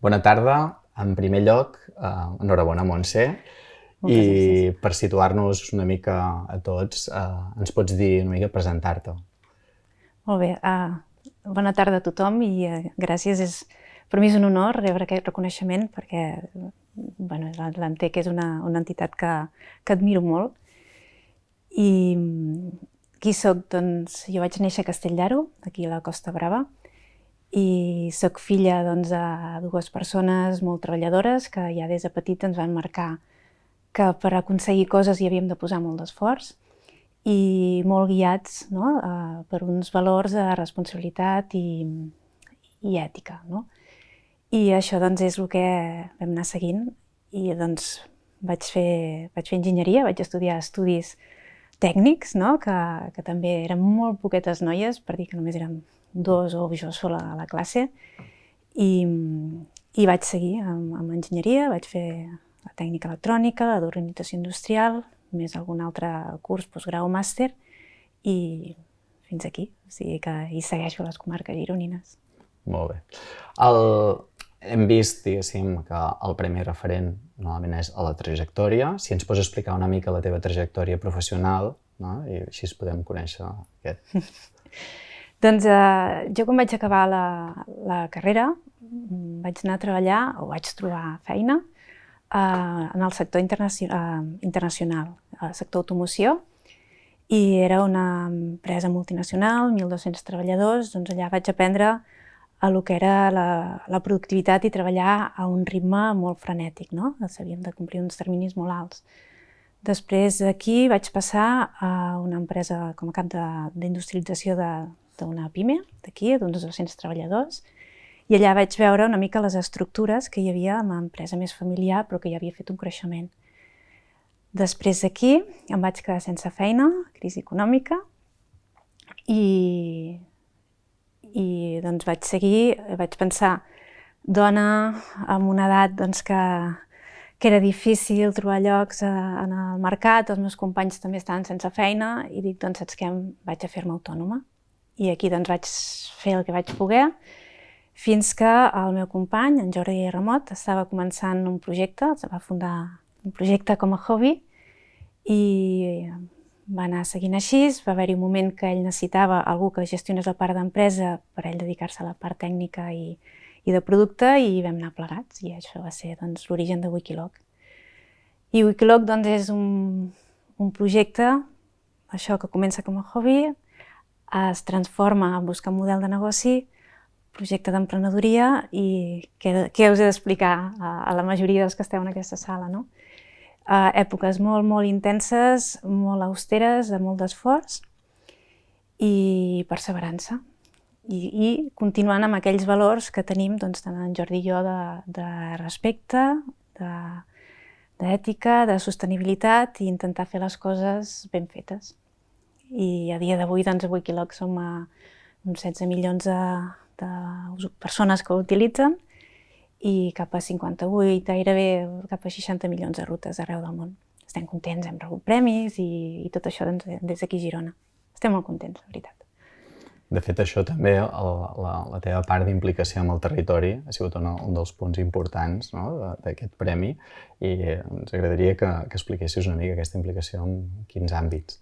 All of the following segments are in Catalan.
Bona tarda. En primer lloc, enhorabona, Montse. Moltes gràcies. I per situar-nos una mica a tots, ens pots dir una mica presentar-te. Molt bé. Bona tarda a tothom i gràcies. Per mi és un honor rebre aquest reconeixement perquè l'Antec és una entitat que admiro molt. I qui soc? Doncs jo vaig néixer a Castelldaro, aquí a la Costa Brava, i soc filla de dues persones molt treballadores que ja des de petita ens van marcar que per aconseguir coses hi havíem de posar molt d'esforç i molt guiats per uns valors de responsabilitat i ètica. I això és el que vam anar seguint i vaig fer enginyeria, vaig estudiar estudis tècnics, que també eren molt poquetes noies, per dir que només érem dos o jo sola a la classe, i vaig seguir amb enginyeria, vaig fer la tècnica electrònica, la d'organització industrial, més algun altre curs, postgrau o màster, i fins aquí. O sigui que hi segueixo a les comarques gironines. Molt bé. Hem vist, diguéssim, que el premi referent normalment és a la trajectòria. Si ens pots explicar una mica la teva trajectòria professional, i així podem conèixer aquest. Doncs jo quan vaig acabar la carrera vaig anar a treballar, o vaig trobar feina, en el sector internacional, el sector automoció, i era una empresa multinacional, 1.200 treballadors, doncs allà vaig aprendre el que era la productivitat i treballar a un ritme molt frenètic, s'havien de complir uns terminis molt alts. Després d'aquí vaig passar a una empresa com a cap d'industrialització d'una pime, d'aquí, d'uns 200 treballadors, i allà vaig veure una mica les estructures que hi havia en l'empresa més familiar, però que ja havia fet un creixement. Després d'aquí em vaig quedar sense feina, crisi econòmica, i vaig pensar, dona amb una edat que era difícil trobar llocs en el mercat, els meus companys també estaven sense feina, i dic, saps què, vaig a fer-me autònoma. I aquí vaig fer el que vaig poder, fins que el meu company, en Jordi Ramot, estava començant un projecte, va fundar un projecte com a hobby, i va anar seguint així. Va haver-hi un moment que ell necessitava algú que gestionés la part d'empresa per ell dedicar-se a la part tècnica i de producte, i vam anar plegats, i això va ser l'origen de Wikilog. I Wikilog és un projecte, això que comença com a hobby, es transforma en buscar un model de negoci, projecte d'emprenedoria, i què us he d'explicar a la majoria dels que esteu en aquesta sala, no? Èpoques molt, molt intenses, molt austeres, de molt d'esforç i perseverança. I continuant amb aquells valors que tenim, tant en Jordi i jo, de respecte, d'ètica, de sostenibilitat i intentar fer les coses ben fetes. I a dia d'avui, a Wikilog som uns 16 milions de persones que ho utilitzen i cap a 58, gairebé cap a 60 milions de rutes arreu del món. Estem contents, hem rebut premis i tot això des d'aquí a Girona. Estem molt contents, la veritat. De fet, això també, la teva part d'implicació amb el territori ha sigut un dels punts importants d'aquest premi, i ens agradaria que expliquessis una mica aquesta implicació en quins àmbits.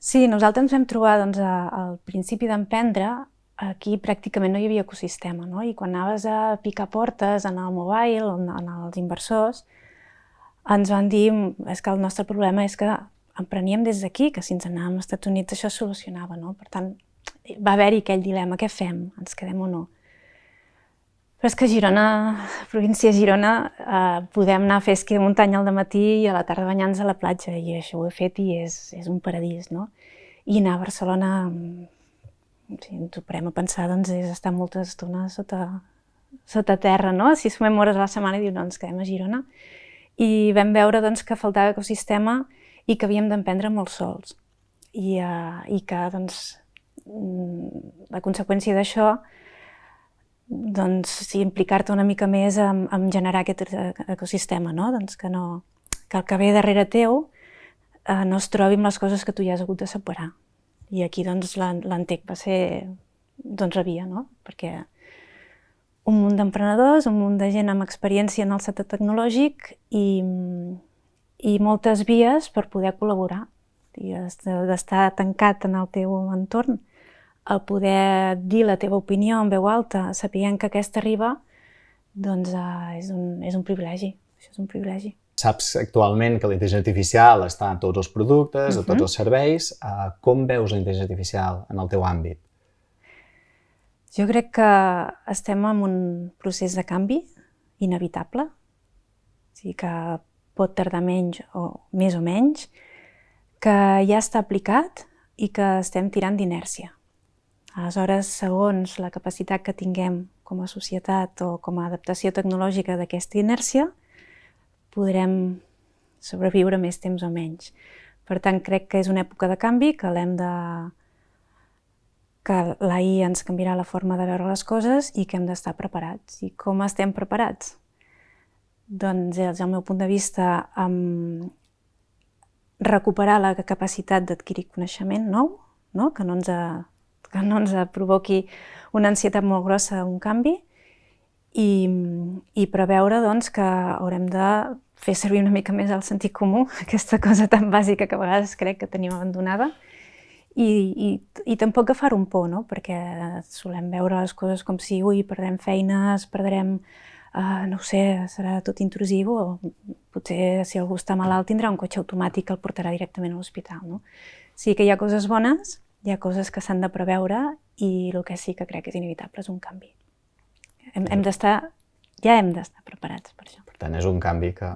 Sí, nosaltres ens vam trobar al principi d'emprendre, aquí pràcticament no hi havia ecosistema, i quan anaves a picar portes en el mobile, en els inversors, ens van dir que el nostre problema és que empreníem des d'aquí, que si ens anàvem als Estats Units això es solucionava. Per tant, va haver-hi aquell dilema, què fem? Ens quedem o no? Però és que a Girona, província de Girona, podem anar a fer esquí de muntanya al dematí i a la tarda banyar-nos a la platja, i això ho he fet i és un paradís. I anar a Barcelona, si ens ho parem a pensar, és estar molta estona sota terra. Si sumem hores a la setmana i dius, no, ens quedem a Girona. I vam veure que faltava ecosistema i que havíem d'emprendre molt sols. I que, la conseqüència d'això, implicar-te una mica més en generar aquest ecosistema, que el que ve darrere teu no es trobi amb les coses que tu ja has hagut de separar. I aquí l'Antec va ser, rebia, perquè un munt d'emprenedors, un munt de gent amb experiència en el sector tecnològic i moltes vies per poder col·laborar. I d'estar tancat en el teu entorn, el poder dir la teva opinió en veu alta, sapient que aquesta arriba, doncs és un privilegi. Això és un privilegi. Saps actualment que la intel·ligència artificial està en tots els productes, a tots els serveis. Com veus la intel·ligència artificial en el teu àmbit? Jo crec que estem en un procés de canvi inevitable, o sigui que pot tardar menys o menys, que ja està aplicat i que estem tirant d'inèrcia. Aleshores, segons la capacitat que tinguem com a societat o com a adaptació tecnològica d'aquesta inèrcia, podrem sobreviure més temps o menys. Per tant, crec que és una època de canvi, que l'AI ens canviarà la forma de veure les coses i que hem d'estar preparats. I com estem preparats? Doncs, des del meu punt de vista, recuperar la capacitat d'adquirir coneixement nou, que no ens provoqui una ansietat molt grossa, un canvi, i preveure que haurem de fer servir una mica més el sentit comú, aquesta cosa tan bàsica que a vegades crec que tenim abandonada, i tampoc agafar un por, perquè solem veure les coses com si perdrem feines, perdrem, no ho sé, serà tot intrusiu, o potser si algú està malalt tindrà un cotxe automàtic que el portarà directament a l'hospital. Sí que hi ha coses bones, hi ha coses que s'han de preveure i el que sí que crec que és inevitable és un canvi. Ja hem d'estar preparats per això. Per tant, és un canvi que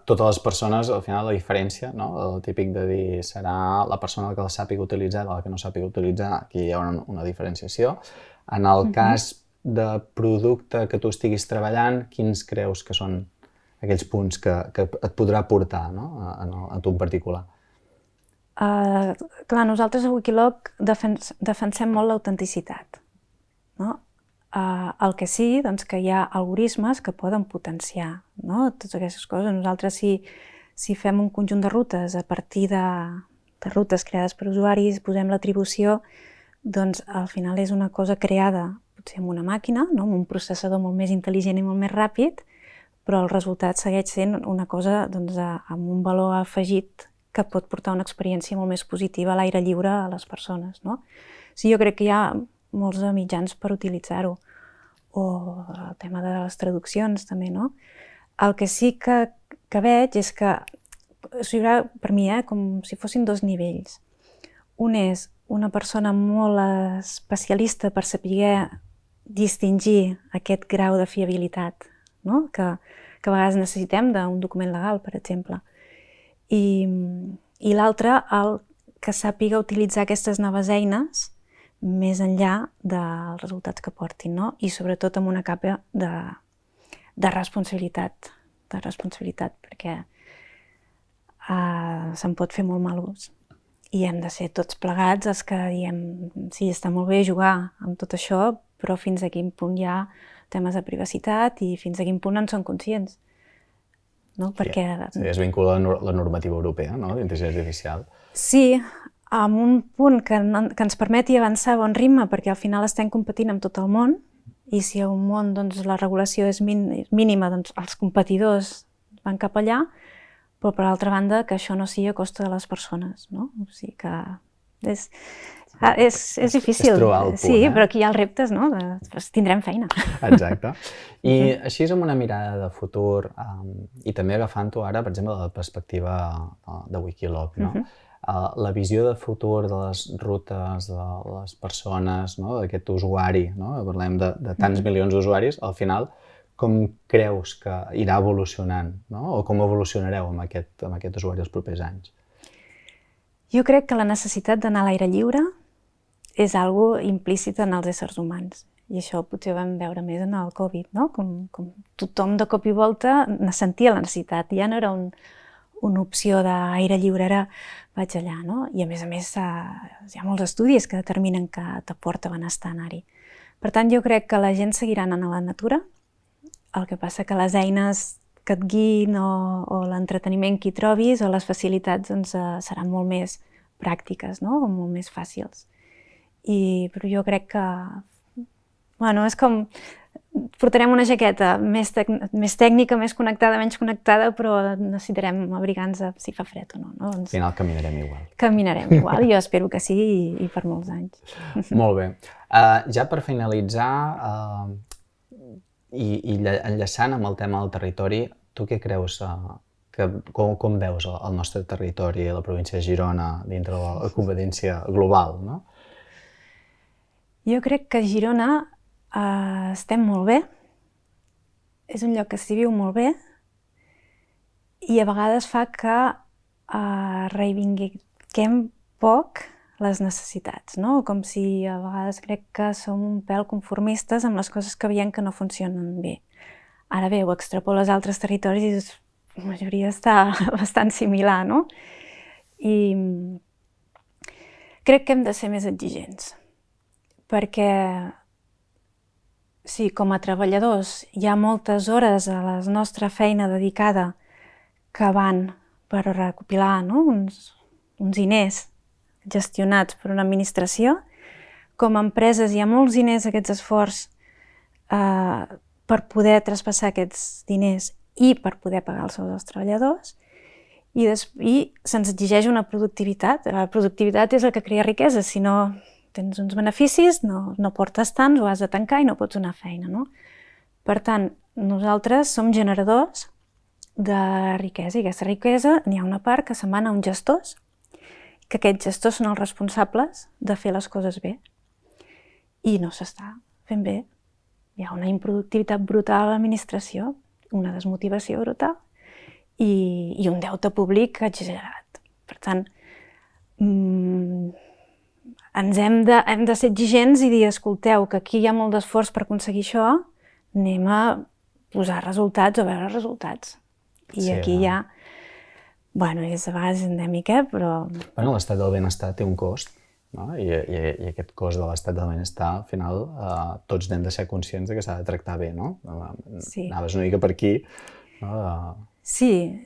totes les persones, al final, la diferència, el típic de dir serà la persona que la sàpiga utilitzar o la que no sàpiga utilitzar, aquí hi ha una diferenciació. En el cas de producte que tu estiguis treballant, quins creus que són aquells punts que et podrà aportar a tu en particular? Clar, nosaltres a Wikiloc defensem molt l'autenticitat. El que sí, que hi ha algoritmes que poden potenciar totes aquestes coses. Nosaltres, si fem un conjunt de rutes a partir de rutes creades per usuaris, posem l'atribució, doncs al final és una cosa creada potser amb una màquina, amb un processador molt més intel·ligent i molt més ràpid, però el resultat segueix sent una cosa amb un valor afegit que pot portar una experiència molt més positiva a l'aire lliure a les persones. Jo crec que hi ha molts mitjans per utilitzar-ho, o el tema de les traduccions també. El que sí que veig és que hi haurà, per mi, com si fossin dos nivells. Un és una persona molt especialista per saber distingir aquest grau de fiabilitat, que a vegades necessitem d'un document legal, per exemple. I l'altre, el que sàpiga utilitzar aquestes noves eines més enllà dels resultats que portin, i sobretot amb una capa de responsabilitat, perquè se'n pot fer molt mal ús. I hem de ser tots plegats els que diem, sí, està molt bé jugar amb tot això, però fins a quin punt hi ha temes de privacitat i fins a quin punt en són conscients. Sí, es vincula a la normativa europea, d'intel·ligència artificial. Sí, amb un punt que ens permeti avançar a bon ritme, perquè al final estem competint amb tot el món, i si a un món la regulació és mínima, doncs els competidors van cap allà, però per altra banda que això no sigui a costa de les persones. O sigui que és difícil. És trobar el punt. Sí, però aquí hi ha els reptes, tindrem feina. Exacte. I així amb una mirada de futur, i també agafant-ho ara, per exemple, de la perspectiva de Wikiloc, la visió de futur de les rutes, de les persones, d'aquest usuari, parlem de tants milions d'usuaris, al final, com creus que irà evolucionant, o com evolucionareu amb aquest usuari els propers anys? Jo crec que la necessitat d'anar a l'aire lliure és algo implícit en els éssers humans. I això potser ho vam veure més en el Covid, com tothom de cop i volta sentia la necessitat. Ja no era una opció d'aire lliure, ara vaig allà. I a més, hi ha molts estudis que determinen que t'aporta benestar anar-hi. Per tant, jo crec que la gent seguirà anant a la natura. El que passa que les eines que et guiïn o l'entreteniment que hi trobis o les facilitats seran molt més pràctiques, o molt més fàcils. Però jo crec que és com portarem una jaqueta més tècnica, més connectada, menys connectada, però necessitarem abrigar-nos si fa fred o no. Al final caminarem igual. Caminarem igual, jo espero que sí i per molts anys. Molt bé. Ja per finalitzar i enllaçant amb el tema del territori, tu què creus, com veus el nostre territori, la província de Girona, dintre de la competència global, no? Jo crec que a Girona estem molt bé, és un lloc que s'hi viu molt bé i a vegades fa que reivindiquem poc les necessitats, no? Com si a vegades crec que som un pèl conformistes amb les coses que veiem que no funcionen bé. Ara bé, ho extrapoles a altres territoris i la majoria està bastant similar, no? I crec que hem de ser més exigents, perquè sí, com a treballadors hi ha moltes hores a la nostra feina dedicada que van per recopilar, no? uns diners gestionats per una administració. Com a empreses hi ha molts diners, aquests esforços per poder traspassar aquests diners i per poder pagar els sous dels treballadors, i se'ns exigeix una productivitat. La productivitat és el que crea riquesa, si no tens uns beneficis, no portes tants, ho has de tancar i no pots donar feina, no? Per tant, nosaltres som generadors de riquesa, i aquesta riquesa n'hi ha una part que se'n va a uns gestors, que aquests gestors són els responsables de fer les coses bé, i no s'està fent bé. Hi ha una improductivitat brutal a l'administració, una desmotivació brutal i un deute públic exagerat. Per tant, hem de ser exigents i dir, escolteu, que aquí hi ha molt d'esforç per aconseguir això, anem a posar resultats o veure resultats. I aquí hi ha... Bueno, és a vegades endèmic, però... Bueno, l'estat del benestar té un cost, no? I aquest cost de l'estat del benestar, al final, tots n'hem de ser conscients que s'ha de tractar bé, no? Sí. Anaves una mica per aquí, no? Sí,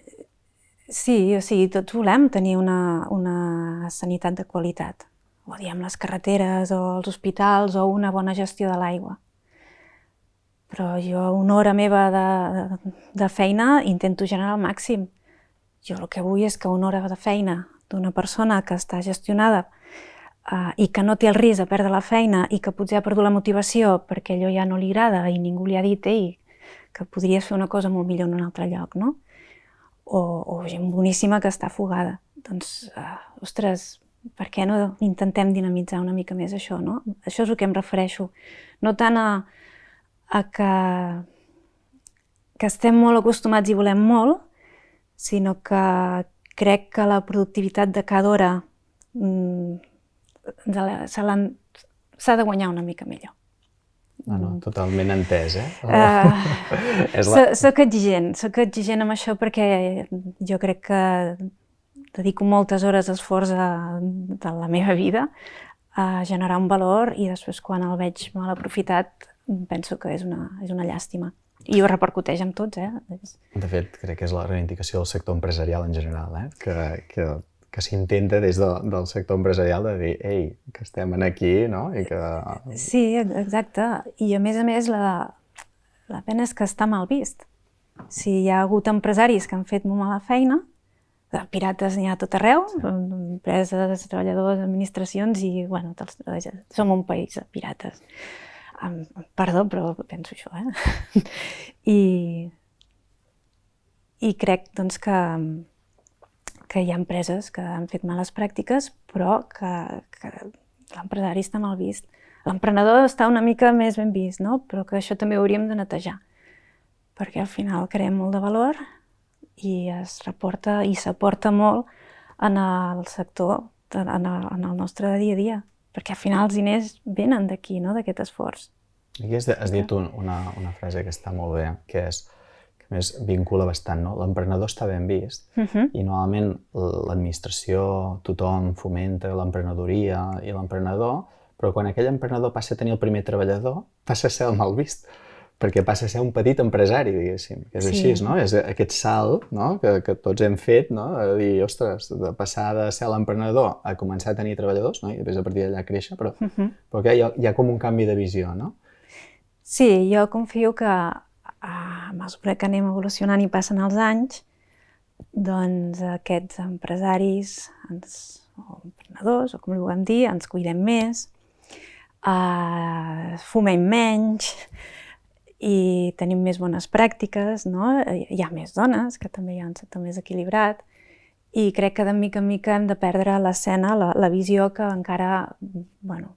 o sigui, tots volem tenir una sanitat de qualitat. O diem les carreteres o els hospitals o una bona gestió de l'aigua. Però jo una hora meva de feina intento generar al màxim. Jo el que vull és que una hora de feina d'una persona que està gestionada i que no té el risc de perdre la feina i que potser ha perdut la motivació perquè allò ja no li agrada i ningú li ha dit que podries fer una cosa molt millor en un altre lloc, no? O gent boníssima que està afogada. Doncs, ostres, per què no intentem dinamitzar una mica més això, no? Això és el que em refereixo. No tant a que estem molt acostumats i volem molt, sinó que crec que la productivitat de cada hora s'ha de guanyar una mica millor. No, totalment entès, Soc exigent amb això perquè jo crec que dedico moltes hores d'esforç de la meva vida a generar un valor i després quan el veig mal aprofitat penso que és una llàstima. I ho repercuteix amb tots, De fet, crec que és la reivindicació del sector empresarial en general, que s'intenta des del sector empresarial de dir, ei, que estem aquí, no? I que... Sí, exacte. I a més, la pena és que està mal vist. Si hi ha hagut empresaris que han fet molt mala feina, de pirates n'hi ha a tot arreu, empreses, treballadors, administracions, i bueno, som un país de pirates. Perdó, però penso això, I crec, doncs, que hi ha empreses que han fet males pràctiques, però que l'empresari està mal vist. L'emprenedor està una mica més ben vist, no? Però que això també ho hauríem de netejar, perquè al final creem molt de valor i s'aporta molt en el sector, en el nostre dia a dia, perquè al final els diners venen d'aquí, no? D'aquest esforç. Aquí has dit una frase que està molt bé, que és que més vincula bastant, no? L'emprenedor està ben vist i normalment l'administració, tothom fomenta l'emprenedoria i l'emprenedor, però quan aquell emprenedor passa a tenir el primer treballador, passa a ser el mal vist, perquè passa a ser un petit empresari, diguéssim, que és així, no? És aquest salt, no? Que tots hem fet, no? De dir, ostres, de passar de ser l'emprenedor a començar a tenir treballadors, no? I després a partir d'allà créixer, però hi ha com un canvi de visió, no? Sí, jo confio que a mesura que anem evolucionant i passen els anys, doncs aquests empresaris o emprenedors, o com li vulguem dir, ens cuidem més, fumem menys i tenim més bones pràctiques, no? Hi ha més dones, que també hi ha un sector més equilibrat, i crec que de mica en mica hem de perdre l'escena, la visió que encara, bueno,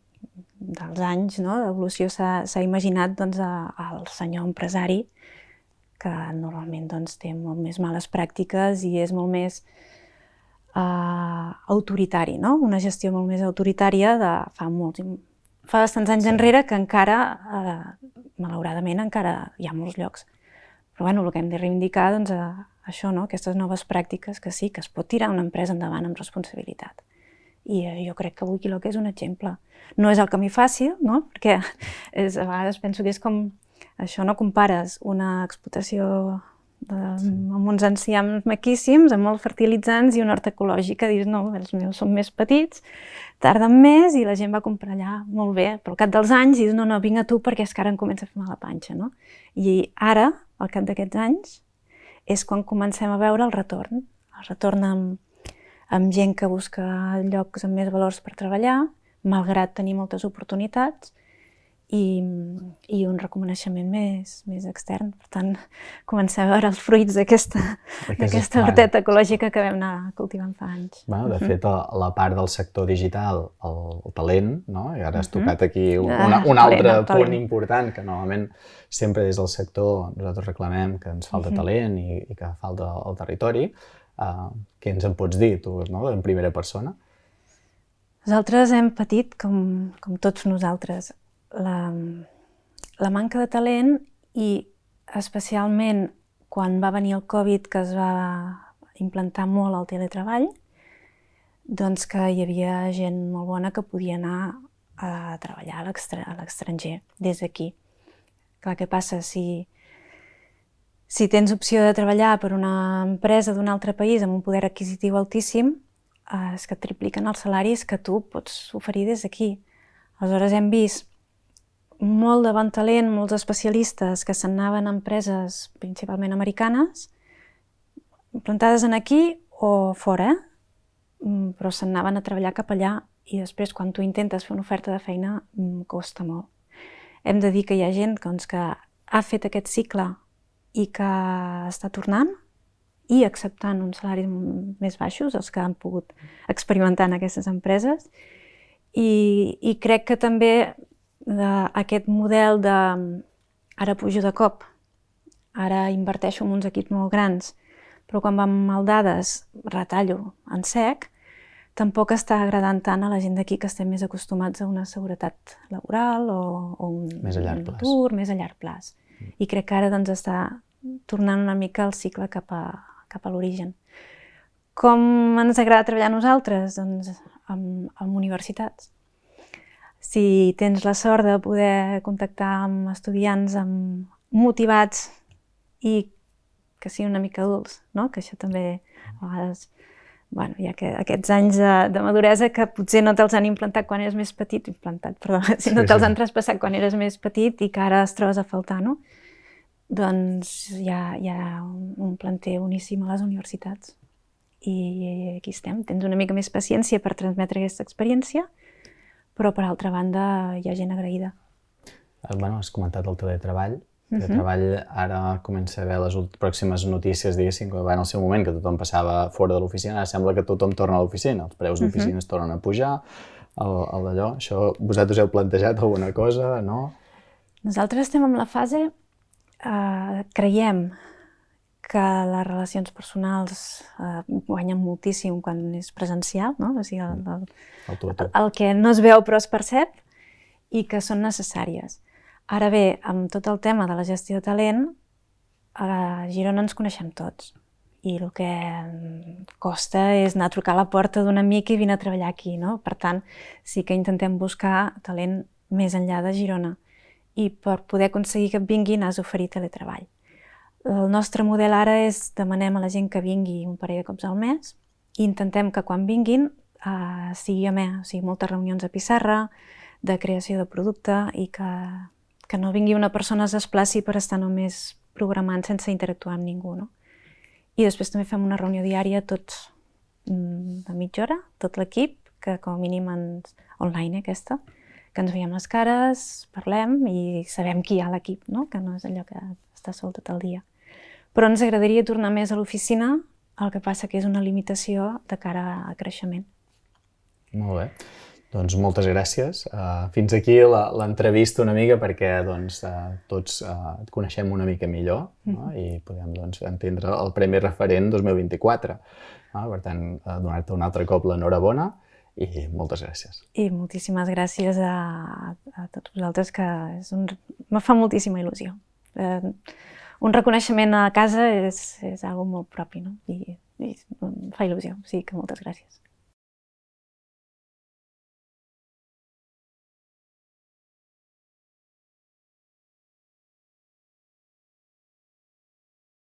dels anys, no, d'evolució s'ha imaginat doncs, el senyor empresari, que normalment doncs, té molt més males pràctiques i és molt més autoritari, no? Una gestió molt més autoritària de fa bastants anys enrere, que encara, malauradament, encara hi ha molts llocs. Però bueno, el que hem de reivindicar, doncs, això, no? Aquestes noves pràctiques que sí, que es pot tirar una empresa endavant amb responsabilitat. I jo crec que avui Kiloc és un exemple. No és el camí fàcil, no? Perquè a vegades penso que és com això, no? Compares una explotació amb uns enciams maquíssims, amb molts fertilitzants i un hort ecològic, que dius, no, els meus són més petits, tarden més i la gent va comprar allà molt bé, però al cap dels anys dius, no, vinga tu perquè és que ara em comença a fer mal la panxa, no? I ara, al cap d'aquests anys, és quan comencem a veure el retorn amb gent que busca llocs amb més valors per treballar, malgrat tenir moltes oportunitats, i un reconeixement més extern. Per tant, comencem a veure els fruits d'aquesta horteta ecològica que vam anar cultivant fa anys. De fet, la part del sector digital, el talent, no? I ara has tocat aquí un altre punt important, que normalment sempre des del sector nosaltres reclamem que ens falta talent i que falta el territori. Què ens en pots dir, tu, en primera persona? Nosaltres hem patit, com tots nosaltres, la manca de talent i especialment quan va venir el Covid, que es va implantar molt el teletreball, doncs que hi havia gent molt bona que podia anar a treballar a l'estranger, des d'aquí. Clar, què passa? Si tens opció de treballar per una empresa d'un altre país amb un poder adquisitiu altíssim, és que et tripliquen els salaris que tu pots oferir des d'aquí. Aleshores hem vist molt de bon talent, molts especialistes que se'n anaven a empreses principalment americanes, implantades aquí o fora, però se'n anaven a treballar cap allà i després quan tu intentes fer una oferta de feina costa molt. Hem de dir que hi ha gent que ha fet aquest cicle i que està tornant i acceptant uns salaris més baixos, els que han pogut experimentar en aquestes empreses, i crec que també aquest model de ara pujo de cop, ara inverteixo en uns equips molt grans, però quan van mal dades retallo en sec, tampoc està agradant tant a la gent d'aquí que estem més acostumats a una seguretat laboral o un futur més a llarg plaç. I crec que ara està tornant una mica el cicle cap a l'origen. Com ens agrada treballar a nosaltres? Doncs amb universitats. Si tens la sort de poder contactar amb estudiants motivats i que siguin una mica adults, no? Que això també a vegades hi ha aquests anys de maduresa que potser no te'ls han implantat quan eres més petit, si no te'ls han traspassat quan eres més petit i que ara es trobes a faltar, no? Doncs hi ha un planter boníssim a les universitats i aquí estem. Tens una mica més paciència per transmetre aquesta experiència, però per altra banda hi ha gent agraïda. Has comentat el teletreball. El teletreball ara comença a haver les pròximes notícies, diguéssim, que va en el seu moment, que tothom passava fora de l'oficina, ara sembla que tothom torna a l'oficina, els preus d'oficines tornen a pujar, d'allò. Això, vosaltres heu plantejat alguna cosa, no? Nosaltres estem en la fase, creiem que les relacions personals guanyen moltíssim quan és presencial, no? O sigui, el que no es veu però es percep i que són necessàries. Ara bé, amb tot el tema de la gestió de talent, a Girona ens coneixem tots i el que costa és anar a trucar a la porta d'un amic i vine a treballar aquí, no? Per tant, sí que intentem buscar talent més enllà de Girona i per poder aconseguir que vinguin has d'oferir teletreball. El nostre model ara és demanem a la gent que vingui un parell de cops al mes i intentem que quan vinguin sigui amè, o sigui, moltes reunions a pissarra, de creació de producte i que que no vingui una persona es desplaci per estar només programant sense interactuar amb ningú, no? I després també fem una reunió diària tots de mitja hora, tot l'equip, que com a mínim online aquesta, que ens veiem les cares, parlem i sabem qui hi ha a l'equip, no? Que no és allò que està sol tot el dia. Però ens agradaria tornar més a l'oficina, el que passa que és una limitació de cara a creixement. Molt bé. Doncs moltes gràcies. Fins aquí l'entrevista una mica perquè tots et coneixem una mica millor i podem entendre el Premi Referent 2024. Per tant, donar-te un altre cop l'enhorabona i moltes gràcies. I moltíssimes gràcies a tots vosaltres, que me fa moltíssima il·lusió. Un reconeixement a casa és algo molt propi, no? I em fa il·lusió, o sigui que moltes gràcies.